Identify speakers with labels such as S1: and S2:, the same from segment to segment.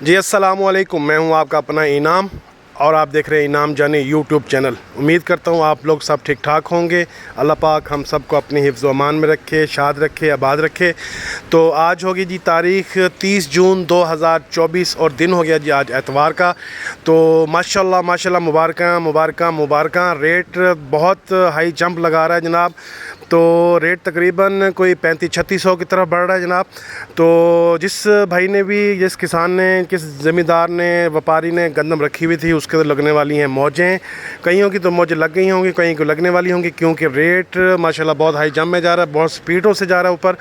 S1: जी अस्सलामु अलैकुम, मैं हूं आपका अपना इनाम और आप देख रहे हैं इनाम जाने यूट्यूब चैनल। उम्मीद करता हूं आप लोग सब ठीक ठाक होंगे। अल्लाह पाक हम सबको अपनी हिफ्ज़ व अमान में रखे, शाद रखे, आबाद रखे। तो आज होगी जी तारीख़ 30 जून 2024 और दिन हो गया जी आज एतवार का। तो माशाल्लाह माशाल्लाह मुबारक रेट बहुत हाई जंप लगा रहा है जनाब। तो रेट तकरीबन कोई 35-3600 की तरफ बढ़ रहा है जनाब। तो जिस भाई ने भी, जिस किसान ने, किस ज़मींदार ने, व्यापारी ने गंदम रखी हुई थी उसके तो लगने वाली हैं मौजें। कईयों की तो मौजें लग गई होंगी, कहीं को लगने वाली होंगी, क्योंकि रेट माशाल्लाह बहुत हाई जंप में जा रहा है, बहुत स्पीडों से जा रहा है ऊपर।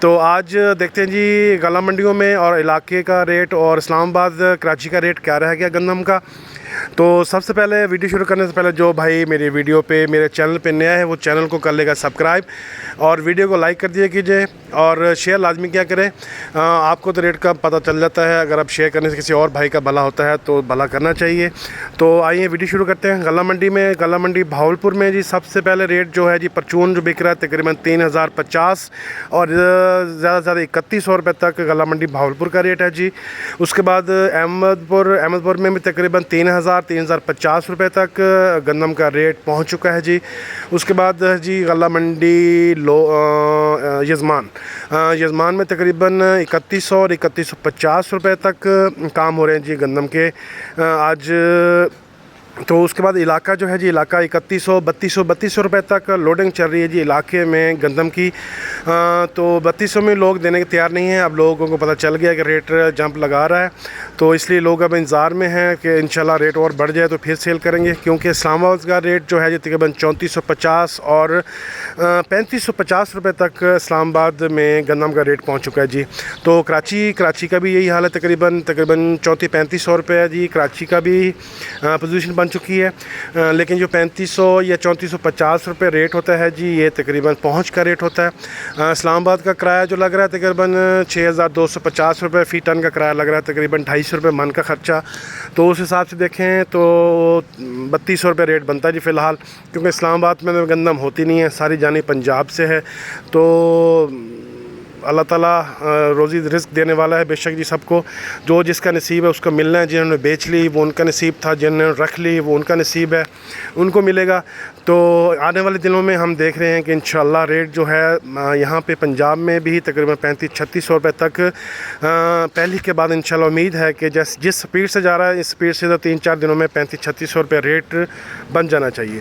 S1: तो आज देखते हैं जी गला मंडियों में और इलाके का रेट और इस्लामाबाद कराची का रेट क्या रह गया गंदम का। तो सबसे पहले वीडियो शुरू करने से पहले जो भाई मेरी वीडियो पे, मेरे चैनल पे नया है वो चैनल को कर लेगा सब्सक्राइब और वीडियो को लाइक कर दिया कीजिए और शेयर लाजमी क्या करें। आपको तो रेट का पता चल जाता है, अगर आप शेयर करने से किसी और भाई का भला होता है तो भला करना चाहिए। तो आइए वीडियो शुरू करते हैं। गला मंडी में, गला मंडी भावलपुर में जी सबसे पहले रेट जो है जी परचून जो बिक रहा है तकरीबन 3050 और ज़्यादा से ज़्यादा 3100 रुपये तक गला मंडी भावलपुर का रेट है जी। उसके बाद अहमदपुर में भी तकरीबन 3050 रुपये तक गंदम का रेट पहुंच चुका है जी। उसके बाद जी गला मंडी यजमान में तकरीबन 3100 और 3150 रुपये तक काम हो रहे हैं जी गंदम के आज। तो उसके बाद इलाका जो है जी, इलाका 3100 रुपये तक लोडिंग चल रही है जी इलाके में गंदम की। तो 3200 में लोग देने के तैयार नहीं हैं। अब लोगों को पता चल गया कि रेट जंप लगा रहा है, तो इसलिए लोग अब इंतज़ार में हैं कि इंशाल्लाह रेट और बढ़ जाए तो फिर सेल करेंगे। क्योंकि इस्लामाबाद का रेट जो है जी तकरीबन 3450 और 3550 रुपये तक इस्लामाबाद में गंदम का रेट पहुँच चुका है जी। तो कराची का भी यही हाल है, तकरीबन 3400-3500 रुपये है जी। कराची का भी पोजीशन बन चुकी है, लेकिन जो 3500 या 3450 रुपये रेट होता है जी ये तकरीबन पहुँच का रेट होता है। इस्लामाबाद का किराया जो लग रहा है तकरीबन 6250 रुपये फ़ी टन का किराया लग रहा है, तकरीबन 250 रुपये मन का ख़र्चा। तो उस हिसाब से देखें तो 3200 रुपये रेट बनता है जी फ़िलहाल, क्योंकि इस्लामाबाद में तो गंदम होती नहीं है, सारी जानी पंजाब से है। तो अल्लाह ताला रोज़ी रिस्क देने वाला है बेशक जी सबको। जो जिसका नसीब है उसको मिलना है। जिन्होंने बेच ली वो उनका नसीब था, जिन्होंने रख ली वो उनका नसीब है, उनको मिलेगा। तो आने वाले दिनों में हम देख रहे हैं कि इंशाल्लाह रेट जो है यहाँ पे पंजाब में भी तकरीबन 3500-3600 रुपये तक पहले के बाद इंशाल्लाह उम्मीद है कि जिस स्पीड से जा रहा है इस स्पीड से तो 3-4 दिनों में 3500-3600 रुपये रेट बन जाना चाहिए।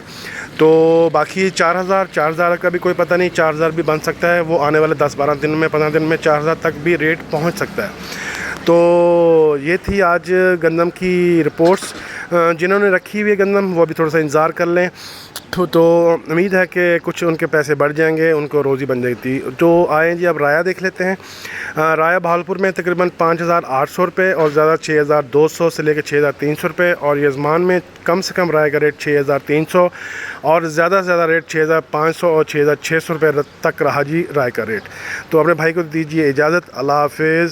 S1: तो बाकी 4000 का भी कोई पता नहीं, 4000 भी बन सकता है, वो आने वाले 10-12 दिन में, 15 दिन में 4000 तक भी रेट पहुंच सकता है। तो ये थी आज गंदम की रिपोर्ट्स। जिन्होंने रखी हुई है गंदम वो अभी थोड़ा सा इंतज़ार कर लें। तो उम्मीद है कि कुछ उनके पैसे बढ़ जाएंगे, उनको रोज़ी बन जाएगी। तो आए जी अब राया देख लेते हैं। राया भावलपुर में तकरीबन 5800 रुपये और ज़्यादा 6200 से लेकर 6300 रुपये और यजमान में कम से कम राय का रेट 6300 और ज़्यादा से ज़्यादा रेट 6500 और 6600 रुपये तक रहा जी राय का रेट। तो अपने भाई को दीजिए इजाज़त। अल्लाह हाफिज़।